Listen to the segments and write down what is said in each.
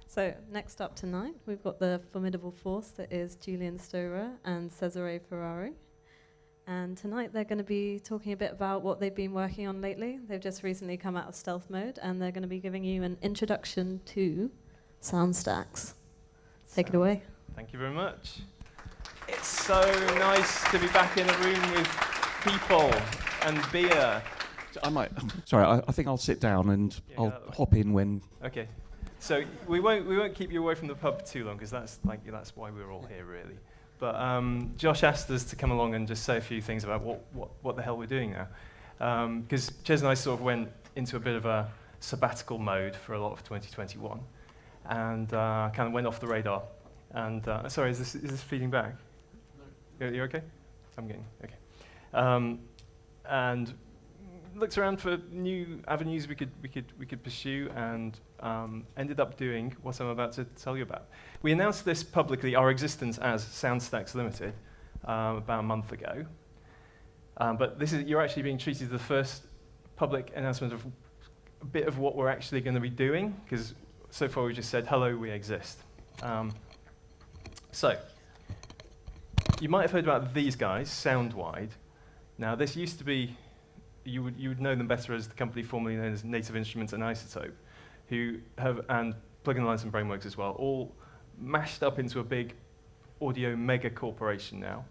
So next up tonight, we've got the formidable force that is Julian Storer and Cesare Ferrari. And tonight they're going to be talking a bit about what they've been working on lately. They've just recently come out of stealth mode, and they're going to be giving you an introduction to Soundstacks. Take it away. Thank you very much. It's so nice to be back in a room with people and beer. I think I'll sit down and I'll hop in when. Okay. So we won't keep you away from the pub too long, because that's why we're all here really. But Josh asked us to come along and just say a few things about what the hell we're doing now, because Ches and I sort of went into a bit of a sabbatical mode for a lot of 2021, and kind of went off the radar. And sorry, is this feeding back? No. You're okay? I'm getting okay. And looked around for new avenues we could pursue, and ended up doing what I'm about to tell you about. We announced this publicly, our existence as Soundstacks Limited, about a month ago. But you're actually being treated as the first public announcement of a bit of what we're actually going to be doing, because so far we just said, hello, we exist. So, you might have heard about these guys, Soundwide. Now, this used to be, you would know them better as the company formerly known as Native Instruments and Isotope, and Plug-in Lines and Brainworks as well, all mashed up into a big audio mega corporation now.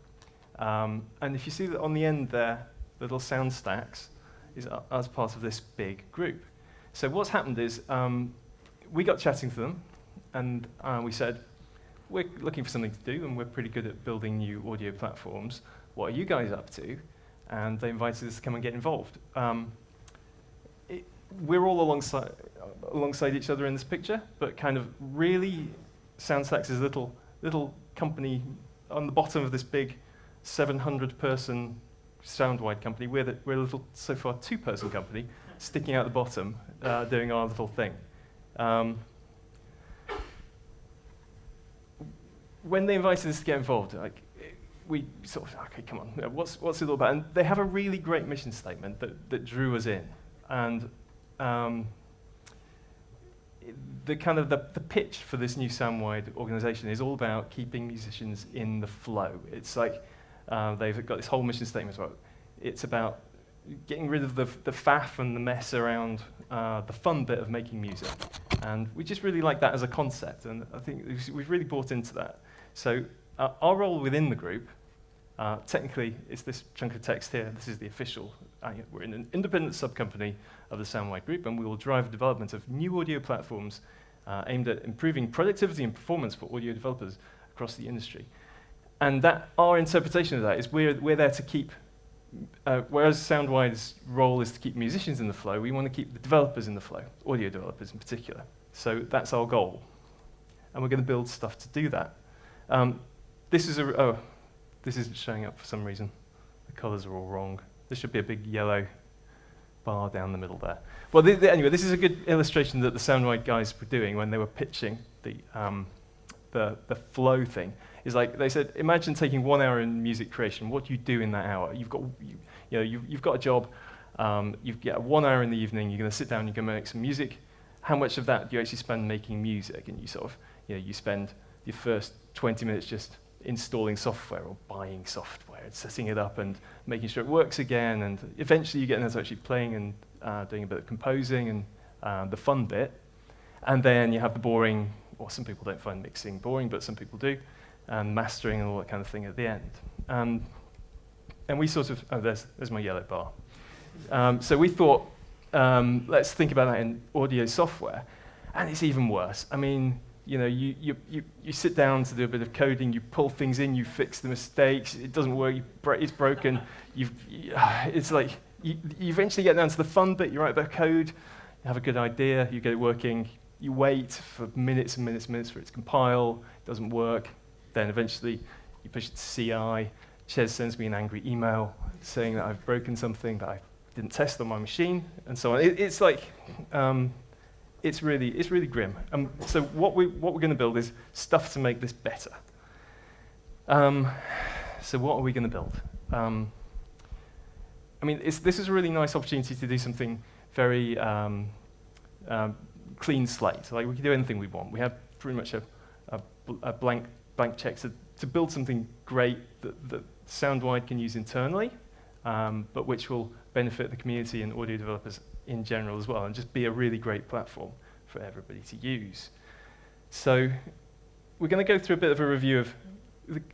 And if you see that on the end there, the little Soundstacks is as part of this big group. So what's happened is we got chatting to them, and we said, we're looking for something to do, and we're pretty good at building new audio platforms. What are you guys up to? And they invited us to come and get involved. We're all alongside each other in this picture, but kind of really, Soundstacks is a little company on the bottom of this big 700-person Soundwide company. We're a little, so far, 2-person company, sticking out the bottom, doing our little thing. When they invited us to get involved, we sort of, okay, come on, what's it all about? And they have a really great mission statement that drew us in. And the pitch for this new Soundwide organization is all about keeping musicians in the flow. It's like they've got this whole mission statement about, it's about getting rid of the faff and the mess around the fun bit of making music. And we just really like that as a concept, and I think we've really bought into that. So our role within the group, technically, it's this chunk of text here. This is the official. We're in an independent sub-company of the Soundwide group, and we will drive the development of new audio platforms aimed at improving productivity and performance for audio developers across the industry. And that our interpretation of that is we're there to keep, whereas Soundwide's role is to keep musicians in the flow, we want to keep the developers in the flow, audio developers in particular. So that's our goal. And we're going to build stuff to do that. This isn't showing up for some reason. The colors are all wrong. There should be a big yellow bar down the middle there. Well, anyway, this is a good illustration that the Soundwide guys were doing when they were pitching the flow thing. Is like they said, imagine taking 1 hour in music creation. What do you do in that hour? You've got a job. You get 1 hour in the evening. You're going to sit down. You're going to make some music. How much of that do you actually spend making music? And you sort of, you spend your first 20 minutes just installing software or buying software and setting it up and making sure it works again, and eventually you get into actually playing and doing a bit of composing and the fun bit, and then you have the boring, or some people don't find mixing boring, but some people do, and mastering and all that kind of thing at the end. And we sort of, there's my yellow bar. So we thought, let's think about that in audio software, and it's even worse. I mean, you sit down to do a bit of coding, you pull things in, you fix the mistakes, it doesn't work, it's broken. It's like, you eventually get down to the fun bit, you write a bit of code, you have a good idea, you get it working, you wait for minutes and minutes and minutes for it to compile, it doesn't work, then eventually you push it to CI, Ches sends me an angry email saying that I've broken something that I didn't test on my machine, and so on. It's like, it's really grim. So what we're going to build is stuff to make this better. So what are we going to build? I mean, this is a really nice opportunity to do something very clean slate. Like, we can do anything we want. We have pretty much a blank check to build something great that Soundwide can use internally, but which will benefit the community and audio developers in general as well, and just be a really great platform for everybody to use. So we're going to go through a bit of a review of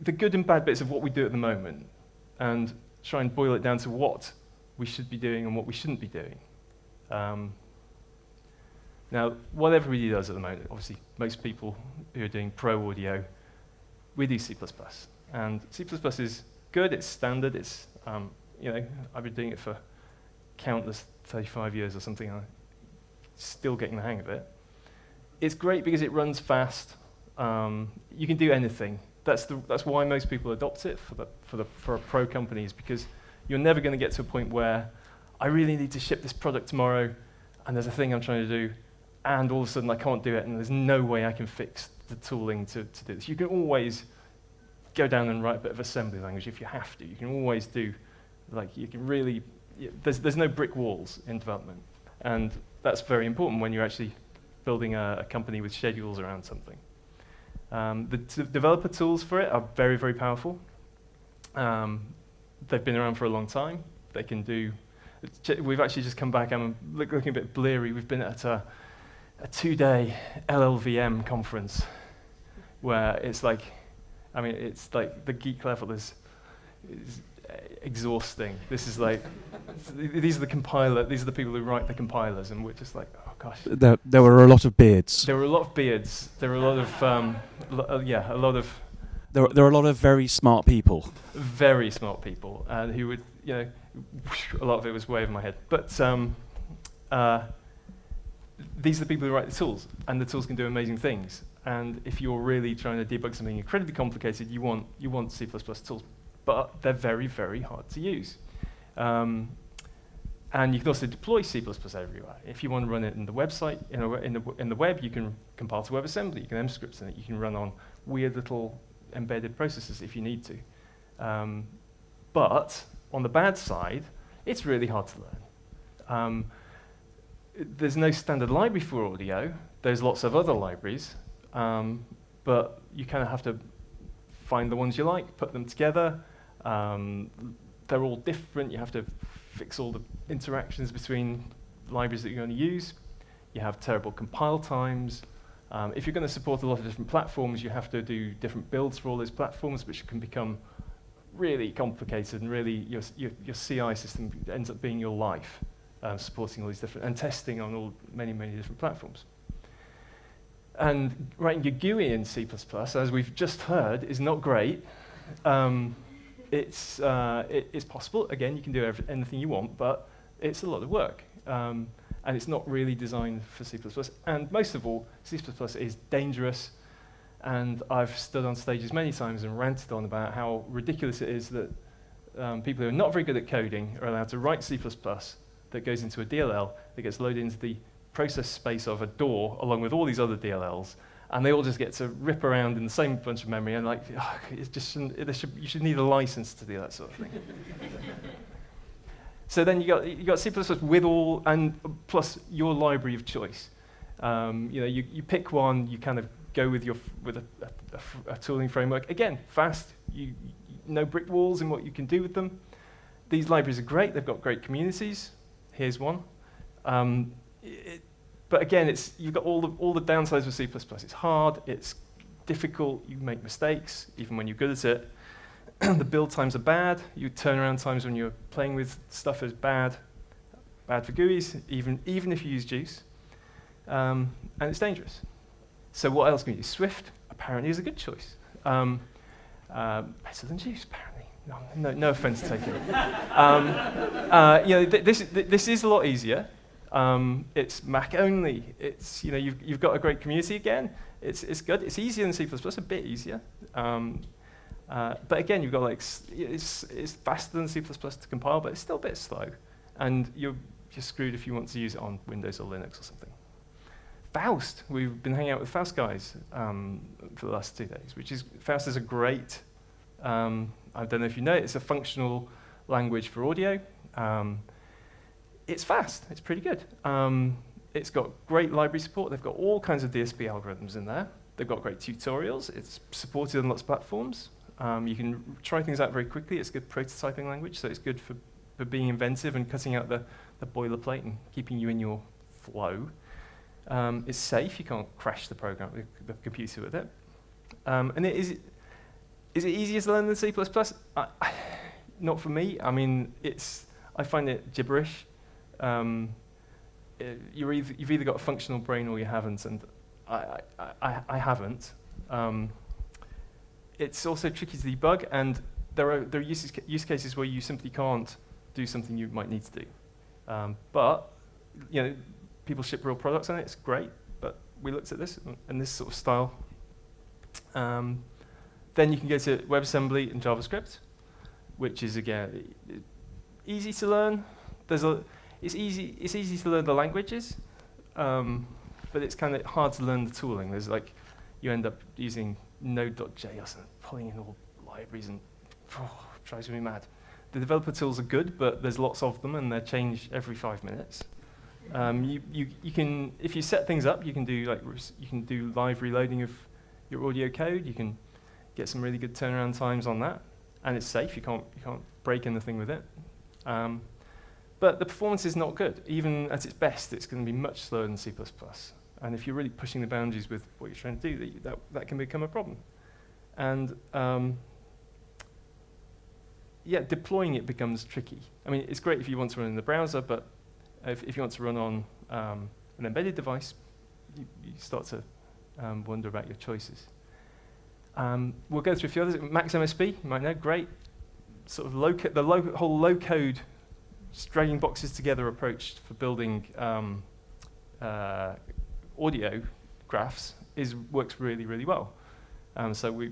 the good and bad bits of what we do at the moment, and try and boil it down to what we should be doing and what we shouldn't be doing. Now, what everybody does at the moment, obviously most people who are doing pro audio, we do C++. And C++ is good, it's standard, it's, I've been doing it for countless 35 years or something, I'm still getting the hang of it. It's great because it runs fast, you can do anything. That's why most people adopt it for a pro companies, because you're never going to get to a point where I really need to ship this product tomorrow, and there's a thing I'm trying to do, and all of a sudden I can't do it, and there's no way I can fix the tooling to do this. You can always go down and write a bit of assembly language if you have to. You can always do, there's no brick walls in development, and that's very important when you're actually building a company with schedules around something. The developer tools for it are very, very powerful. They've been around for a long time. They can do. We've actually just come back. I'm looking a bit bleary. We've been at a 2-day LLVM conference where it's like the geek level is exhausting. This is like these are the people who write the compilers, and we're just like, oh gosh. There were a lot of beards. There were a lot of beards. There were a lot of a lot of. There were a lot of very smart people. Very smart people, and who would, a lot of it was way over my head. But these are the people who write the tools, and the tools can do amazing things. And if you're really trying to debug something incredibly complicated, you want C++ tools, but they're very, very hard to use. And you can also deploy C++ everywhere. If you want to run it in the website, in the web, you can compile to WebAssembly. You can mscripts in it. You can run on weird little embedded processes if you need to. But on the bad side, it's really hard to learn. There's no standard library for audio. There's lots of other libraries, but you kind of have to find the ones you like, put them together. They're all different. You have to fix all the interactions between libraries that you're going to use. You have terrible compile times. If you're going to support a lot of different platforms, you have to do different builds for all those platforms, which can become really complicated, and really your CI system ends up being your life, supporting all these different, and testing on many, many different platforms. And writing your GUI in C++, as we've just heard, is not great. It's possible. Again, you can do anything you want, but it's a lot of work. And it's not really designed for C++. And most of all, C++ is dangerous. And I've stood on stages many times and ranted on about how ridiculous it is that people who are not very good at coding are allowed to write C++ that goes into a DLL that gets loaded into the process space of a door along with all these other DLLs. And they all just get to rip around in the same bunch of memory, and it just shouldn't, you should need a license to do that sort of thing. So then you got C++ with all, and plus your library of choice. You pick one, you kind of go with a tooling framework. Again, fast, no brick walls in what you can do with them. These libraries are great, they've got great communities. Here's one. But again, you've got all the downsides of C++. It's hard, it's difficult, you make mistakes, even when you're good at it. The build times are bad. Your turnaround times when you're playing with stuff is bad. Bad for GUIs, even if you use Juice. And it's dangerous. So what else can you do? Swift apparently is a good choice. Better than Juice, apparently. No offense taken. This is a lot easier. It's Mac only. It's you've got a great community again. It's good. It's easier than C++, a bit easier. But again, you've got it's faster than C++ to compile, but it's still a bit slow, and you're screwed if you want to use it on Windows or Linux or something. Faust, we've been hanging out with Faust guys for the last 2 days. Faust is a great. I don't know if you know it. It's a functional language for audio. It's fast. It's pretty good. It's got great library support. They've got all kinds of DSP algorithms in there. They've got great tutorials. It's supported on lots of platforms. You can try things out very quickly. It's a good prototyping language, so it's good for being inventive and cutting out the boilerplate and keeping you in your flow. It's safe. You can't crash the program, the computer with it. And is it easier to learn than C++? Not for me. I mean, I find it gibberish. You've either got a functional brain or you haven't, and I haven't. It's also tricky to debug, and there are use cases where you simply can't do something you might need to do. But people ship real products on it. It's great, but we looked at this in this sort of style. Then you can go to WebAssembly and JavaScript, which is again easy to learn. It's easy to learn the languages, but it's kind of hard to learn the tooling. There's you end up using Node.js and pulling in all libraries, and drives me mad. The developer tools are good, but there's lots of them, and they change every 5 minutes. You can, if you set things up, you can do live reloading of your audio code. You can get some really good turnaround times on that, and it's safe. You can't break anything with it. But the performance is not good. Even at its best, it's going to be much slower than C++. And if you're really pushing the boundaries with what you're trying to do, that can become a problem. And deploying it becomes tricky. I mean, it's great if you want to run in the browser, but if you want to run on an embedded device, you start to wonder about your choices. We'll go through a few others. Max MSP, you might know, great. Sort of whole low-code, dragging boxes together approach for building audio graphs works really, really well. So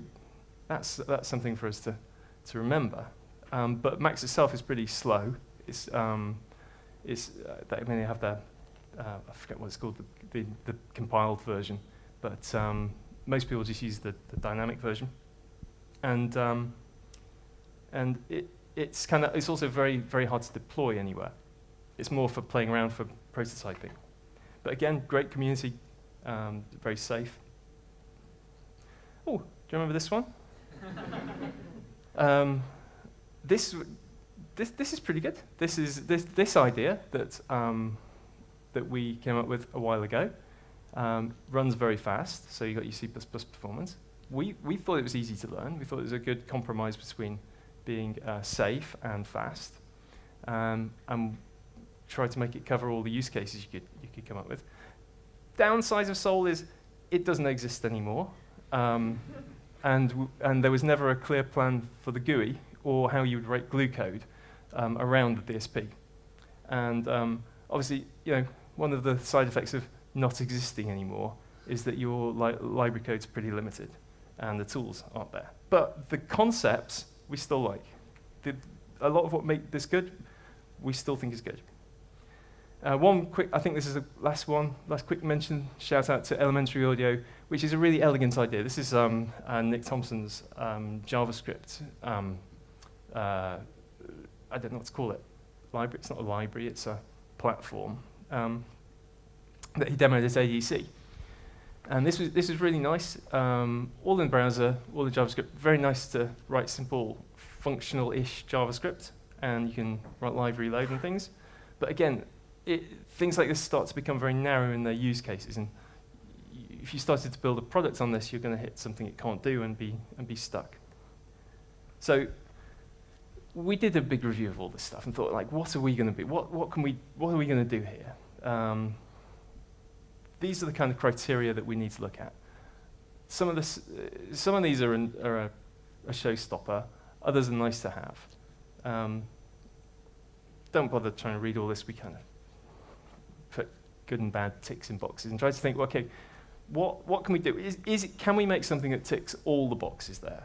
that's something for us to remember. But Max itself is pretty slow. They have the I forget what it's called, the compiled version, but most people just use the dynamic version, and it's also very, very hard to deploy anywhere. It's more for playing around, for prototyping. But again, great community, very safe. Oh, do you remember this one? This is pretty good. This is this idea that we came up with a while ago. Runs very fast, so you got your C++ performance. We thought it was easy to learn. We thought it was a good compromise between being safe and fast, and try to make it cover all the use cases you could come up with. Downside of Soul is it doesn't exist anymore, and there was never a clear plan for the GUI or how you would write glue code around the DSP. And obviously, one of the side effects of not existing anymore is that your library code's pretty limited, and the tools aren't there. But the concepts we still like. A lot of what made this good, we still think is good. I think this is the last quick mention, shout out to Elementary Audio, which is a really elegant idea. This is Nick Thompson's JavaScript, I don't know what to call it, library. It's not a library, it's a platform that he demoed at ADC. And this was really nice, all in the browser, all the JavaScript, very nice to write simple functional-ish JavaScript, and you can write live reload and things. But again, things like this start to become very narrow in their use cases, and if you started to build a product on this, you're going to hit something it can't do and be stuck. So we did a big review of all this stuff and thought, what are we going to be? What are we going to do here? These are the kind of criteria that we need to look at. Some of these are a showstopper. Others are nice to have. Don't bother trying to read all this. We kind of put good and bad ticks in boxes and try to think, okay, what can we do? Can we make something that ticks all the boxes there?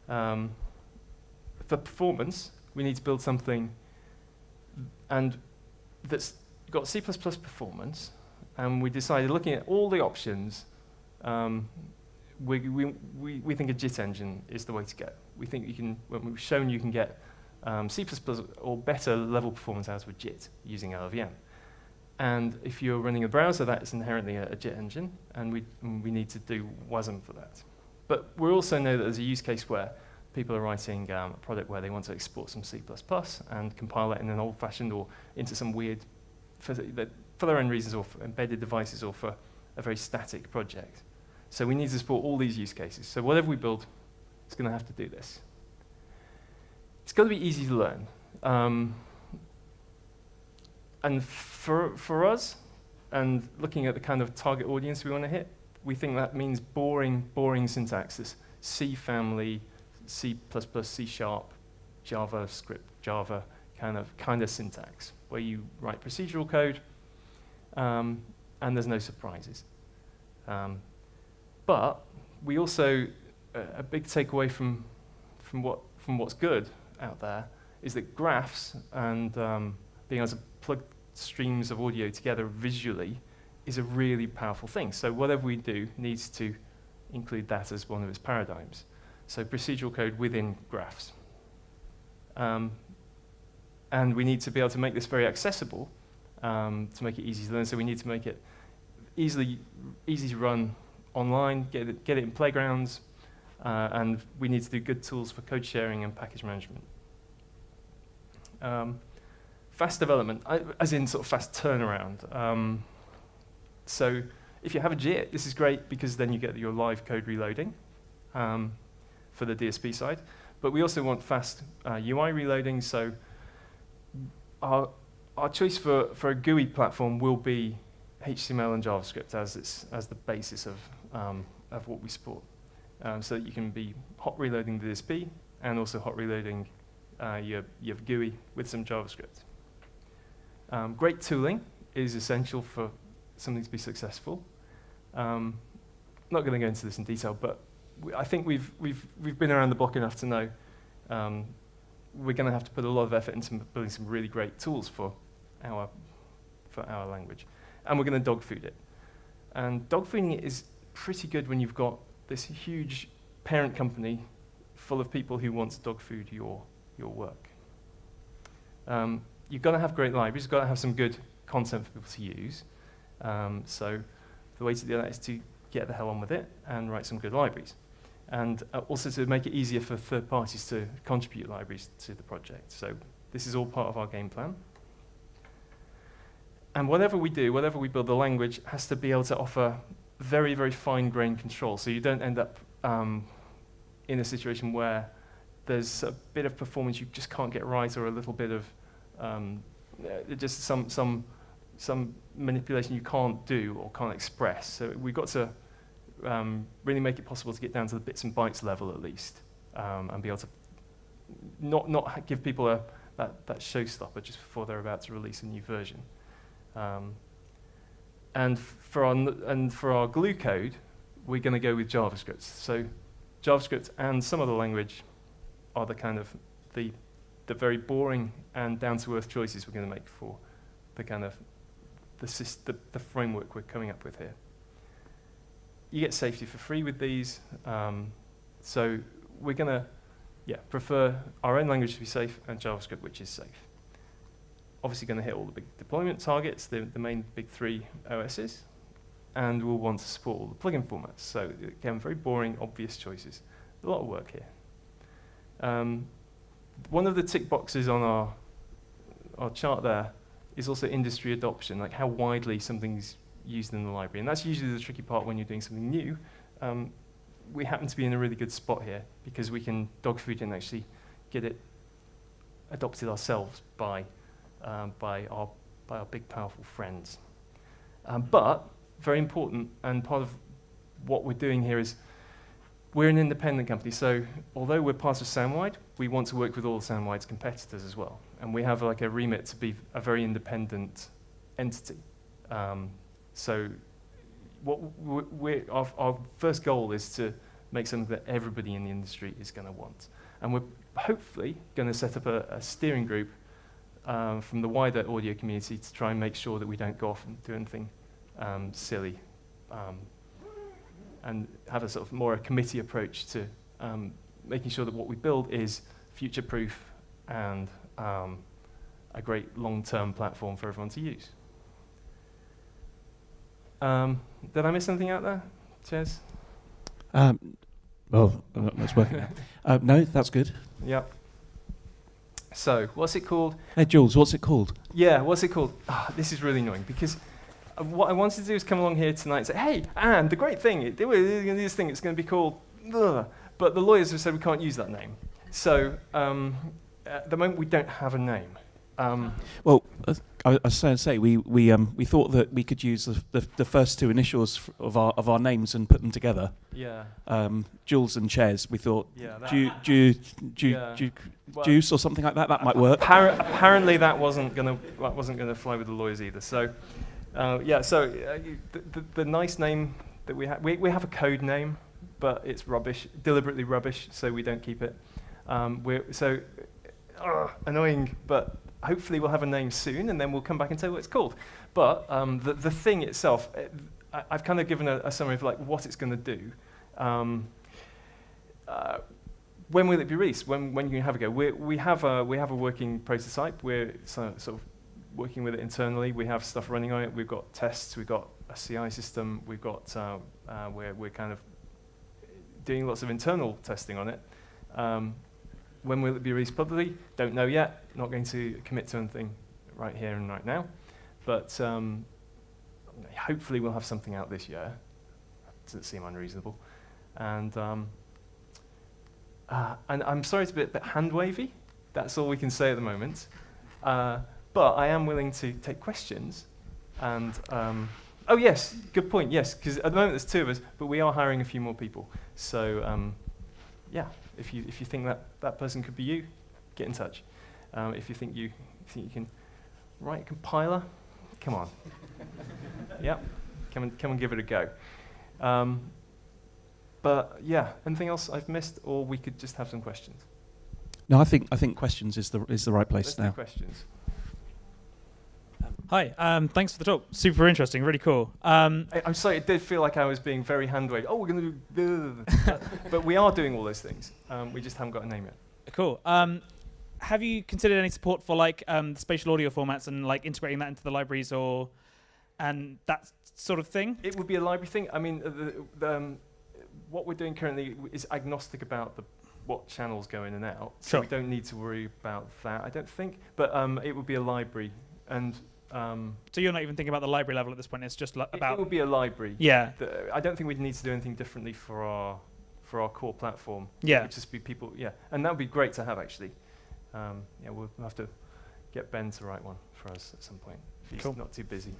For performance, we need to build something that's got C++ performance, and we decided, looking at all the options, we think a JIT engine is the way to go. We think when we've shown you can get C++ or better level performance out of a JIT using LLVM. And if you're running a browser, that is inherently a JIT engine, and we need to do WASM for that. But we also know that there's a use case where people are writing a product where they want to export some C++ and compile it in an old-fashioned or into some weird, for their own reasons, or for embedded devices, or for a very static project. So we need to support all these use cases. So whatever we build, it's going to have to do this. It's got to be easy to learn. And for us, and looking at the kind of target audience we want to hit, we think that means boring syntax, this C family, C++, C#, JavaScript, Java kind of syntax, where you write procedural code, and there's no surprises. But we also, a big takeaway from what's good out there is that graphs and being able to plug streams of audio together visually is a really powerful thing. So whatever we do needs to include that as one of its paradigms. So procedural code within graphs. And we need to be able to make this very accessible to make it easy to learn. So we need to make it easy to run online, get it in playgrounds, and we need to do good tools for code sharing and package management. Fast development, as in sort of fast turnaround. So if you have a JIT, this is great because then you get your live code reloading for the DSP side. But we also want fast UI reloading. So our choice for a GUI platform will be HTML and JavaScript as the basis of what we support. So that you can be hot reloading the DSP and also hot reloading your GUI with some JavaScript. Great tooling is essential for something to be successful. Not going to go into this in detail, but I think we've been around the block enough to know we're going to have to put a lot of effort into building some really great tools for our language, and we're going to dog food it. And dog fooding it is pretty good when you've got this huge parent company full of people who want to dog food your work. You've got to have great libraries. You've got to have some good content for people to use. So the way to do that is to get the hell on with it and write some good libraries. And also to make it easier for third parties to contribute libraries to the project. So this is all part of our game plan. And whatever we do, whatever we build, the language has to be able to offer very, very fine-grained control. So you don't end up in a situation where there's a bit of performance you just can't get right, or a little bit of just some manipulation you can't do or can't express. So we've got to really make it possible to get down to the bits and bytes level at least, and be able to not give people that showstopper just before they're about to release a new version. And for our glue code, we're going to go with JavaScript. So JavaScript and some other language are the kind of the very boring and down-to-earth choices we're going to make for the kind of the framework we're coming up with here. You get safety for free with these, so we're going to prefer our own language to be safe and JavaScript, which is safe. Obviously going to hit all the big deployment targets, the main big three OSs, and we'll want to support all the plugin formats. So again, very boring, obvious choices. A lot of work here. One of the tick boxes on our chart there is also industry adoption, like how widely something's used in the library. And that's usually the tricky part when you're doing something new. We happen to be in a really good spot here because we can dog food and actually get it adopted ourselves by our big, powerful friends. But, very important, and part of what we're doing here is we're an independent company, so although we're part of Soundwide, we want to work with all Soundwide's competitors as well. And we have like a remit to be a very independent entity. So our first goal is to make something that everybody in the industry is going to want. And we're hopefully going to set up a steering group from the wider audio community to try and make sure that we don't go off and do anything silly, and have a sort of more a committee approach to making sure that what we build is future-proof and a great long-term platform for everyone to use. Did I miss anything out there, Chez? Well, that's working out. No, that's good. Yep. So, what's it called? Hey, Jules, what's it called? Yeah, what's it called? This is really annoying because what I wanted to do is come along here tonight and say, hey, and the great thing, we're going to do this thing, it's going to be called, but the lawyers have said we can't use that name. So, at the moment, we don't have a name. Well, I was going to say we thought that we could use the first two initials of our names and put them together. Yeah. Jules and Chez. We thought Yeah. Juice or something like that. That might work. Apparently, that wasn't gonna fly with the lawyers either. So, the nice name that we have a code name, but it's rubbish, deliberately rubbish, so we don't keep it. Annoying, but hopefully we'll have a name soon, and then we'll come back and tell you what it's called. But the thing itself, I've kind of given a summary of like what it's going to do. When will it be released? When you can have a go? We have a working prototype. We're sort of working with it internally. We have stuff running on it. We've got tests. We've got a CI system. We've got we're kind of doing lots of internal testing on it. When will it be released publicly? Don't know yet. Not going to commit to anything right here and right now. But hopefully we'll have something out this year. Doesn't seem unreasonable. And I'm sorry it's a bit hand-wavy. That's all we can say at the moment. But I am willing to take questions. And oh yes, good point. Yes, because at the moment there's two of us, but we are hiring a few more people. So yeah. If you think that person could be you, get in touch. If you think you can write a compiler, come on. Yeah, come and give it a go. But yeah, anything else I've missed, or we could just have some questions. No, I think questions is the right place Let's now. do questions. Hi, thanks for the talk. Super interesting, really cool. I'm sorry, it did feel like I was being very hand-waved. Oh, we're going to do... but we are doing all those things. We just haven't got a name yet. Cool. Have you considered any support for like spatial audio formats and like integrating that into the libraries and that sort of thing? It would be a library thing. I mean, what we're doing currently is agnostic about what channels go in and out. So Sure. we don't need to worry about that, I don't think. But it would be a library. And so you're not even thinking about the library level at this point. It's just about. It would be a library. Yeah. I don't think we'd need to do anything differently for our core platform. Yeah. It would just be people. Yeah, and that would be great to have actually. Yeah, we'll have to get Ben to write one for us at some point if he's Cool. not too busy.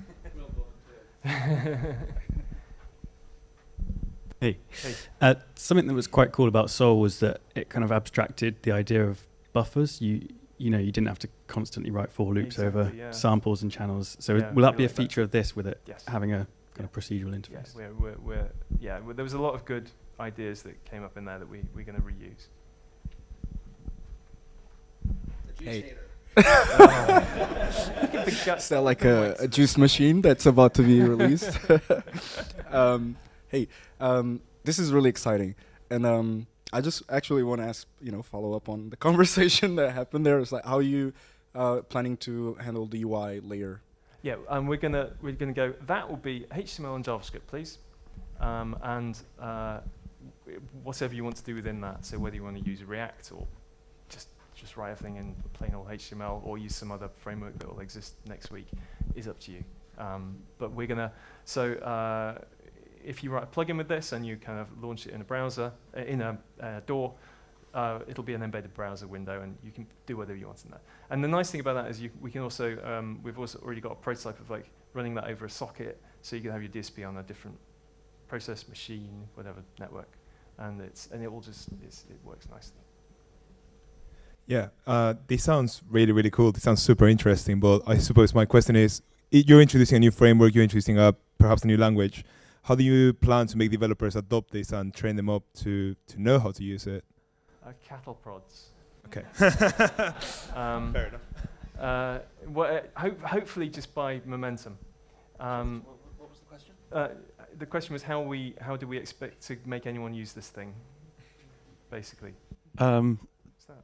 Hey. Hey. Something that was quite cool about Soul was that it kind of abstracted the idea of buffers. You know, you didn't have to constantly write for loops over samples and channels. So Yeah, will that we be a like that. feature of this with it Yes. having a kind of procedural interface? Yes, there was a lot of good ideas that came up in there that we're going to reuse. Hey. Is that like a juice machine that's about to be released? This is really exciting, and I just actually want to ask, follow up on the conversation that happened there. It's like, how are you planning to handle the UI layer? Yeah, we're gonna go. That will be HTML and JavaScript, please, and whatever you want to do within that. So whether you want to use React or just write everything in plain old HTML or use some other framework that will exist next week is up to you. But we're gonna if you write a plugin with this and you kind of launch it in a browser, in a door, it'll be an embedded browser window, and you can do whatever you want in that. And the nice thing about that is we can also, we've also already got a prototype of like running that over a socket, so you can have your DSP on a different process, machine, whatever network, and it all just it works nicely. Yeah, this sounds really, really cool. This sounds super interesting, but I suppose my question is, you're introducing a new framework, you're introducing perhaps a new language. How do you plan to make developers adopt this and train them up to know how to use it? Cattle prods. Okay. Fair enough. Hopefully just by momentum. What was the question? The question was how do we expect to make anyone use this thing, basically.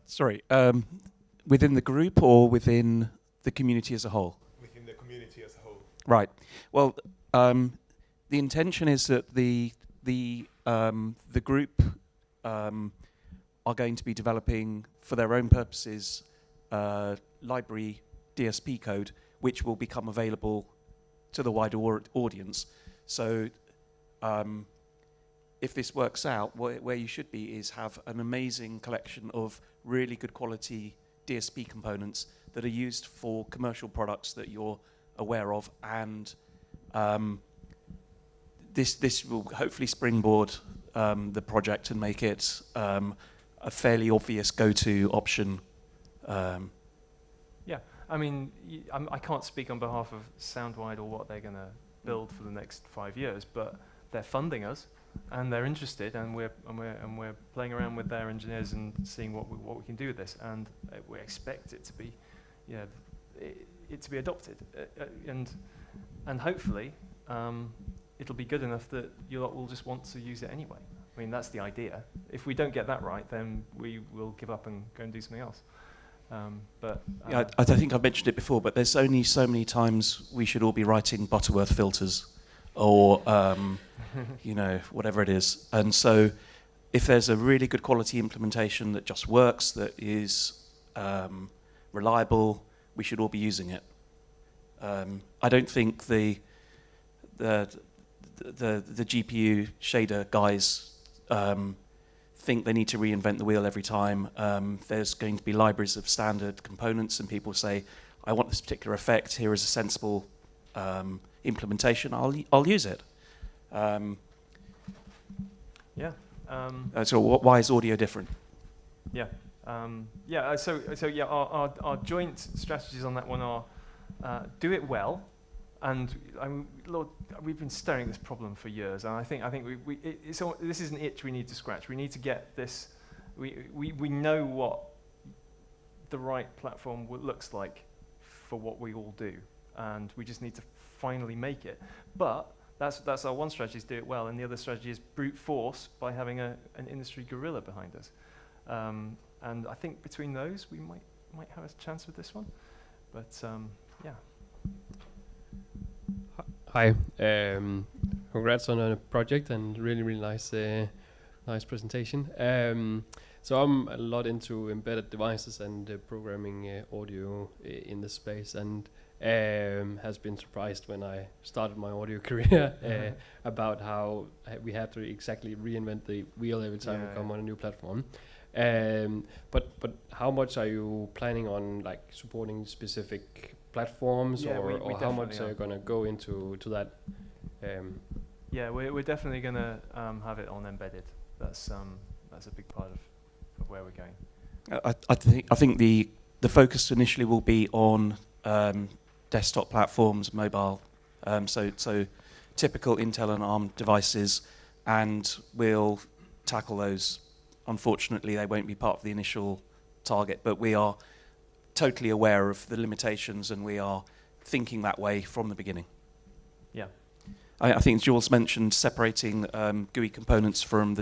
Sorry, within the group or within the community as a whole? Within the community as a whole. Right. Well, intention is that the group are going to be developing, for their own purposes, library DSP code, which will become available to the wider audience. So if this works out, where you should be is have an amazing collection of really good quality DSP components that are used for commercial products that you're aware of, and this will hopefully springboard the project and make it a fairly obvious go-to option. Yeah, I mean, I can't speak on behalf of Soundwide or what they're going to build for the next 5 years, but they're funding us, and they're interested, and we're playing around with their engineers and seeing what we can do with this, and we expect it to be, it to be adopted, and hopefully it'll be good enough that you lot will just want to use it anyway. I mean, that's the idea. If we don't get that right, then we will give up and go and do something else. I think I've mentioned it before, but there's only so many times we should all be writing Butterworth filters or whatever it is. And so if there's a really good quality implementation that just works, that is reliable, we should all be using it. I don't think the GPU shader guys think they need to reinvent the wheel every time. There's going to be libraries of standard components, and people say, I want this particular effect, here is a sensible implementation, I'll use it. So why is audio different? Our joint strategies on that one are do it well. And Lord, we've been staring at this problem for years, and I think this is an itch we need to scratch. We need to get this. We know what the right platform looks like for what we all do, and we just need to finally make it. But that's our one strategy, is do it well, and the other strategy is brute force by having an industry gorilla behind us. And I think between those, we might have a chance with this one. But yeah. Hi, congrats on a project and really nice presentation. So I'm a lot into embedded devices and programming audio in this space, and has been surprised when I started my audio career about how we had to exactly reinvent the wheel every time we come on a new platform. But how much are you planning on like supporting specific platforms, or how much are you going to go into that? We're definitely going to have it on embedded. That's a big part of where we're going. I think the focus initially will be on desktop platforms, mobile, so typical Intel and ARM devices, and we'll tackle those. Unfortunately, they won't be part of the initial target, but we are totally aware of the limitations, and we are thinking that way from the beginning. Yeah. I think Jules mentioned separating GUI components from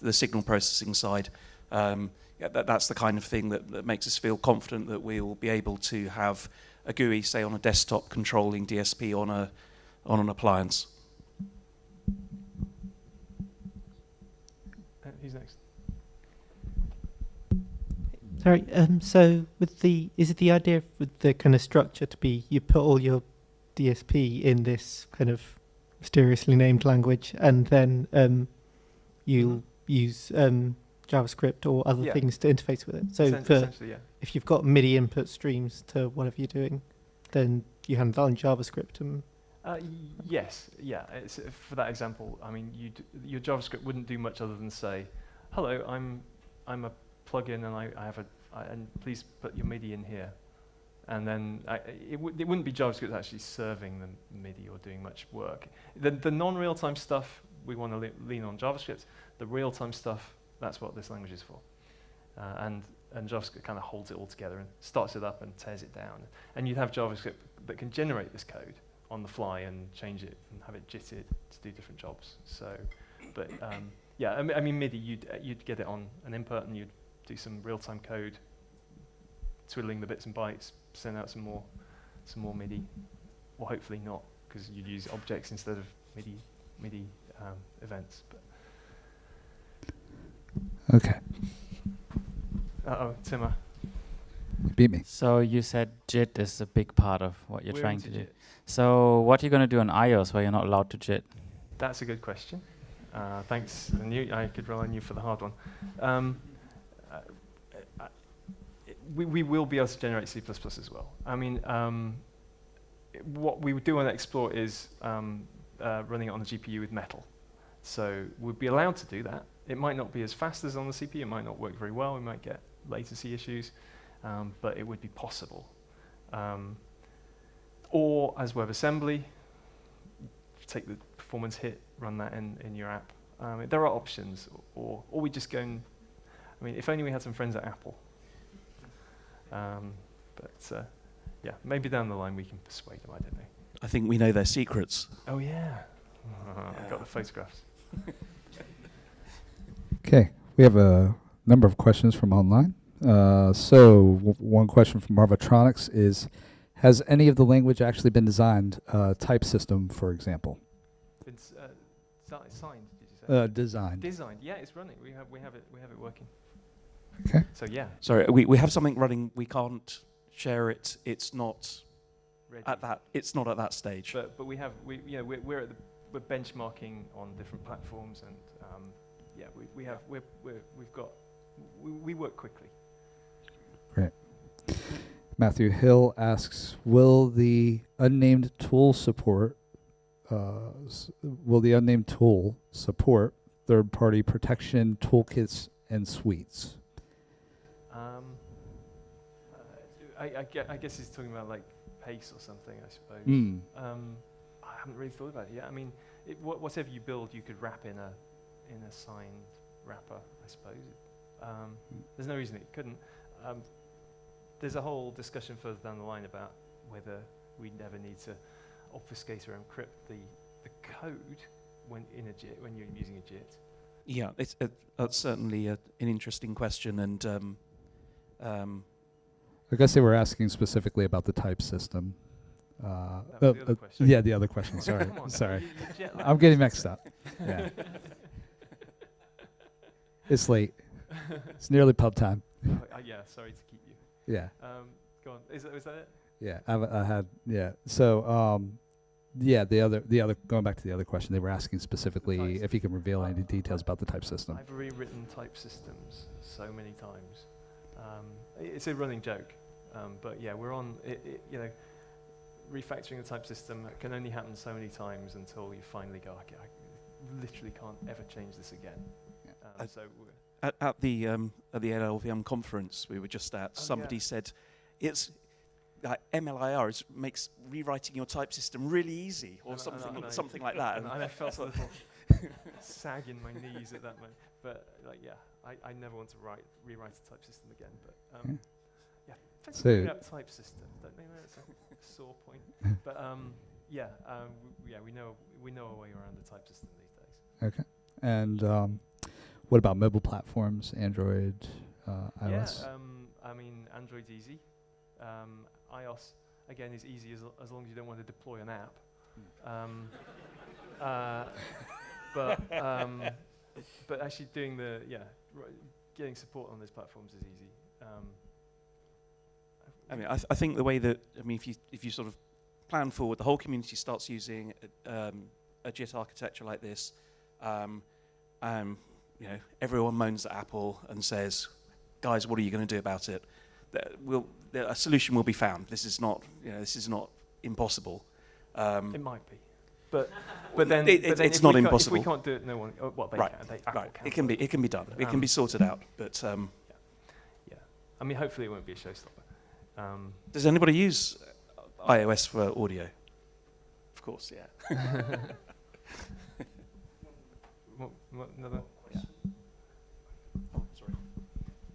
the signal processing side. That's the kind of thing that makes us feel confident that we will be able to have a GUI, say, on a desktop controlling DSP on an appliance. Who's next? Sorry, so is it the idea with the kind of structure to be you put all your DSP in this kind of mysteriously named language, and then you'll use JavaScript or other things to interface with it? So if you've got MIDI input streams to whatever you're doing, then you handle that in JavaScript. Yes, it's, for that example, I mean, your JavaScript wouldn't do much other than say, hello, I'm a plugin, and and please put your MIDI in here, and then it wouldn't be JavaScript actually serving the MIDI or doing much work. The non-real-time stuff we want to lean on JavaScript. The real-time stuff, that's what this language is for, and JavaScript kind of holds it all together and starts it up and tears it down. And you'd have JavaScript that can generate this code on the fly and change it and have it jitted to do different jobs. So, but I mean MIDI, you'd get it on an input and you'd do some real-time code, twiddling the bits and bytes, send out some more MIDI, or hopefully not, because you'd use objects instead of MIDI MIDI events. But Okay. Timmer. You beat me. So you said JIT is a big part of what you're We're trying into to do. JIT. So what are you going to do on iOS where you're not allowed to JIT? That's a good question. Thanks. I could rely on you for the hard one. We will be able to generate C++ as well. I mean, what we would do on Explore is running it on the GPU with Metal. So we'd be allowed to do that. It might not be as fast as on the CPU. It might not work very well. We might get latency issues, but it would be possible. Or as WebAssembly, take the performance hit, run that in your app. There are options, or we just go and, I mean, if only we had some friends at Apple. Yeah, maybe down the line we can persuade them, I don't know. I think we know their secrets. Oh yeah, I got the photographs. Okay, we have a number of questions from online. So one question from Marvatronics is, has any of the language actually been designed, type system, for example? It's signed, did you say? Designed. Designed, yeah, it's running. We have it working. Okay. So yeah. Sorry, we have something running. We can't share it. It's not Ready. at that. It's not at that stage. But we're benchmarking on different platforms, and yeah, we work quickly. Great. Matthew Hill asks, will the unnamed tool support third-party protection toolkits and suites? I guess he's talking about like Pace or something, I suppose. I haven't really thought about it yet. I mean, whatever you build, you could wrap in a signed wrapper, I suppose. There's no reason it couldn't. There's a whole discussion further down the line about whether we never need to obfuscate or encrypt the code when you're using a JIT. Yeah, that's certainly an interesting question, and I guess they were asking specifically about the type system. That was the other question. Yeah, the other question. Sorry, Come on, sorry. you jet lagged. I'm getting mixed up. Yeah, it's late. It's nearly pub time. Yeah, sorry to keep you. Yeah. Go on. Is that it? Yeah, I had. Yeah. So, yeah, the other going back to the other question, they were asking specifically if you can reveal any details about the type system. I've rewritten type systems so many times. It's a running joke, but yeah, we're on. Refactoring the type system can only happen so many times until you finally go, okay, I literally can't ever change this again. Yeah. So at the LLVM conference we were just at, somebody said it's MLIR makes rewriting your type system really easy, or something like that. And I felt a little sag in my knees at that moment. But I never want to rewrite a type system again. But yeah, thanks for bringing up type system. Don't think that's a sore point. But we know our way around the type system these days. Okay. And what about mobile platforms? Android, iOS? Yeah, I mean, Android's easy. iOS, again, is easy as long as you don't want to deploy an app. But actually doing getting support on those platforms is easy. I mean, I think the way that, I mean, if you sort of plan forward, the whole community starts using a JIT architecture like this. Everyone moans at Apple and says, "Guys, what are you going to do about it?" A solution will be found. This is not impossible. It might be, but then it's not impossible. If we can't do it, no one. They right. can. Apple right. can. It can be done. It can be sorted out. But yeah. I mean, hopefully it won't be a showstopper. Does anybody use iOS for audio? Of course, yeah. Another? Yeah. Oh, sorry.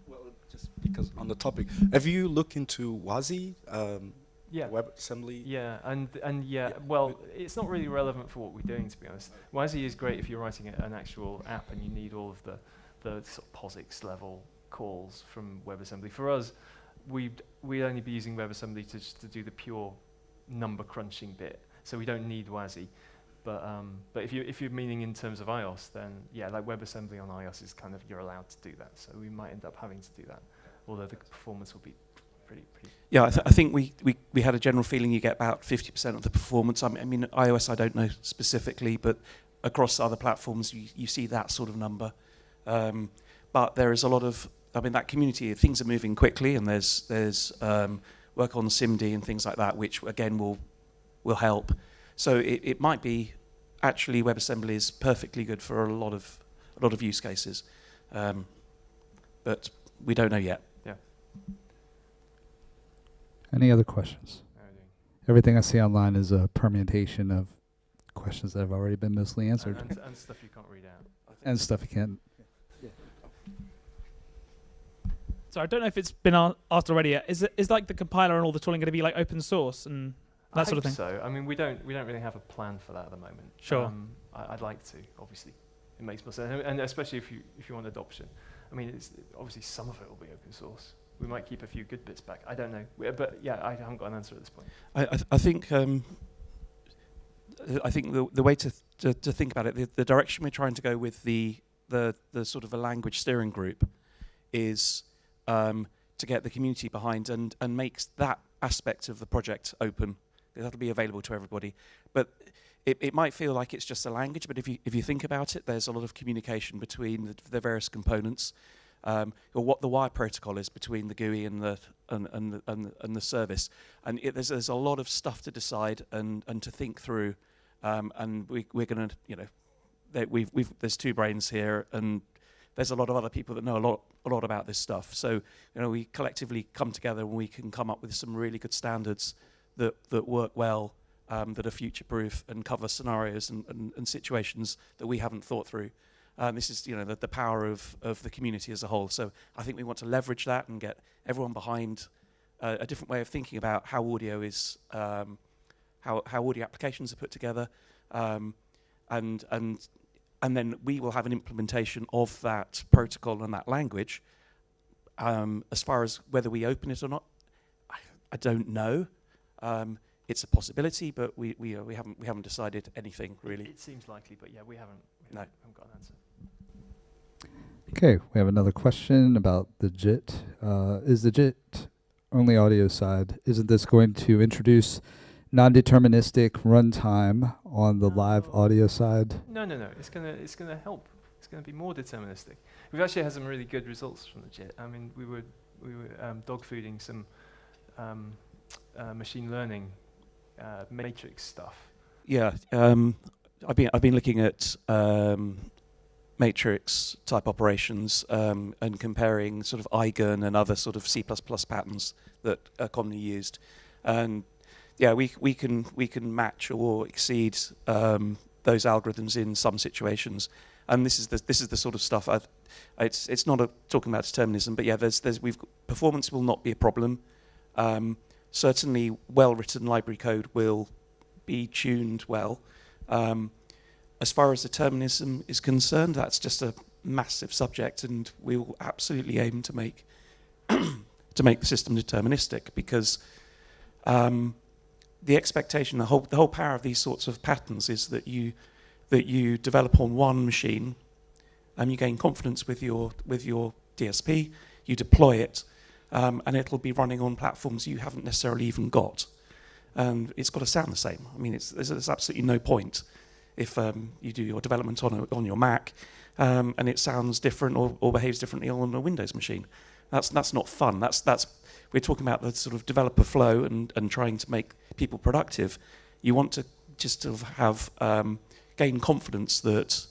Well, just because on the topic, have you looked into WASI? WebAssembly? Yeah, and well, it's not really relevant for what we're doing, to be honest. WASI is great if you're writing an actual app and you need all of the sort of POSIX level calls from WebAssembly. For us, we'd only be using WebAssembly to do the pure number crunching bit, so we don't need WASI. But if you're meaning in terms of iOS, then yeah, like WebAssembly on iOS is kind of, you're allowed to do that. So we might end up having to do that, although the performance will be pretty. Yeah, I think we had a general feeling you get about 50% of the performance. I mean, iOS I don't know specifically, but across other platforms you see that sort of number. But there is a lot of, I mean, that community, things are moving quickly, and there's work on SIMD and things like that, which again will help. So it might be actually WebAssembly is perfectly good for a lot of use cases, but we don't know yet. Yeah. Any other questions? Everything I see online is a permutation of questions that have already been mostly answered. And stuff you can't read out. And stuff you can't. So I don't know if it's been asked already yet. Is like the compiler and all the tooling going to be like open source and that sort of thing? So I mean, we don't really have a plan for that at the moment. Sure. I'd like to, obviously. It makes more sense, and especially if you want adoption. I mean, it's obviously some of it will be open source. We might keep a few good bits back. I don't know, but yeah, I haven't got an answer at this point. I think the way to think about it, the direction we're trying to go with the sort of a language steering group is to get the community behind and makes that aspect of the project open. That'll be available to everybody. But it might feel like it's just a language, but if you think about it, there's a lot of communication between the various components, or what the wire protocol is between the GUI and the service, and there's a lot of stuff to decide and to think through, and we're going to, there's two brains here, and there's a lot of other people that know a lot about this stuff. So we collectively come together and we can come up with some really good standards that work well, that are future-proof and cover scenarios and situations that we haven't thought through. This is the power of the community as a whole. So I think we want to leverage that and get everyone behind a different way of thinking about how audio is, how audio applications are put together, and then we will have an implementation of that protocol and that language. As far as whether we open it or not, I don't know. It's a possibility, but we haven't decided anything really. It seems likely, but yeah, we haven't got an answer. Okay, we have another question about the JIT. Is the JIT only audio side? Isn't this going to introduce non-deterministic runtime on the live audio side? No. It's gonna help. It's gonna be more deterministic. We've actually had some really good results from the JIT. I mean, we were dog fooding some machine learning matrix stuff. Yeah, I've been looking at matrix type operations and comparing sort of eigen and other sort of C++ patterns that are commonly used, and yeah, we can match or exceed those algorithms in some situations, and this is the sort of stuff. It's not talking about determinism, but yeah, performance will not be a problem. Certainly, well-written library code will be tuned well. As far as determinism is concerned, that's just a massive subject, and we will absolutely aim to make the system deterministic, because the expectation, the whole power of these sorts of patterns is that you develop on one machine, and you gain confidence with your DSP, you deploy it, and it'll be running on platforms you haven't necessarily even got. And it's got to sound the same. I mean, there's absolutely no point if you do your development on your Mac and it sounds different or behaves differently on a Windows machine. That's not fun. We're talking about the sort of developer flow and trying to make people productive. You want to just sort of have gain confidence that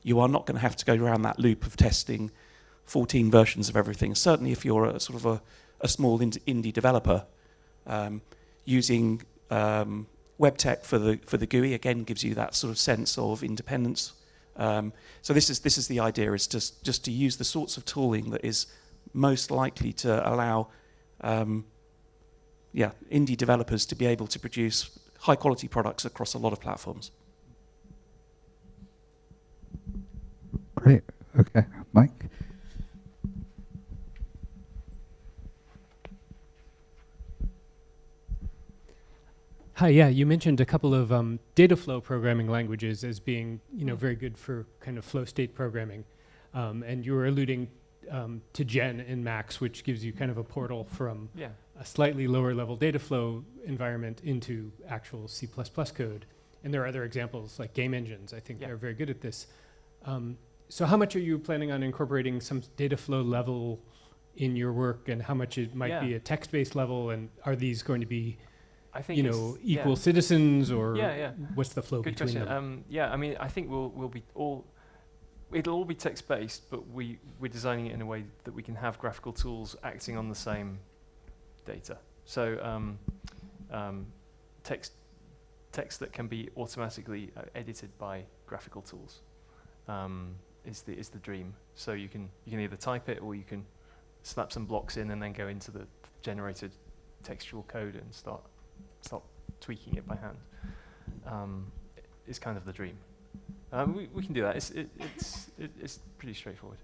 you are not going to have to go around that loop of testing 14 versions of everything. Certainly if you're a sort of a small indie developer, using web tech for the GUI again gives you that sort of sense of independence. So this is the idea, is just to use the sorts of tooling that is most likely to allow indie developers to be able to produce high quality products across a lot of platforms. Great. Okay, Mike. Hi, yeah, you mentioned a couple of data flow programming languages as being, very good for kind of flow state programming. And you were alluding to Gen in Max, which gives you kind of a portal from a slightly lower level data flow environment into actual C++ code. And there are other examples like game engines, I think they're very good at this. So how much are you planning on incorporating some data flow level in your work, and how much it might be a text-based level, and are these going to be, I think equal citizens, or what's the flow Good between question. them? I mean, I think it'll all be text-based, but we're designing it in a way that we can have graphical tools acting on the same data. So text that can be automatically edited by graphical tools is the dream. So you can either type it, or you can slap some blocks in and then go into the generated textual code and start tweaking it by hand. Is kind of the dream. We can do that. It's pretty straightforward.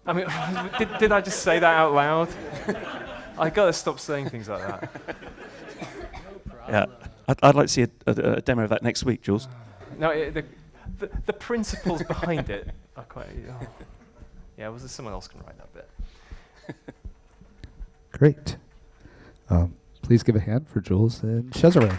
I mean, did I just say that out loud? I gotta stop saying things like that. Yeah, I'd like to see a demo of that next week, Jules. No, the principles behind it are quite. Yeah, someone else can write that bit. Great. Please give a hand for Jules and Cesare.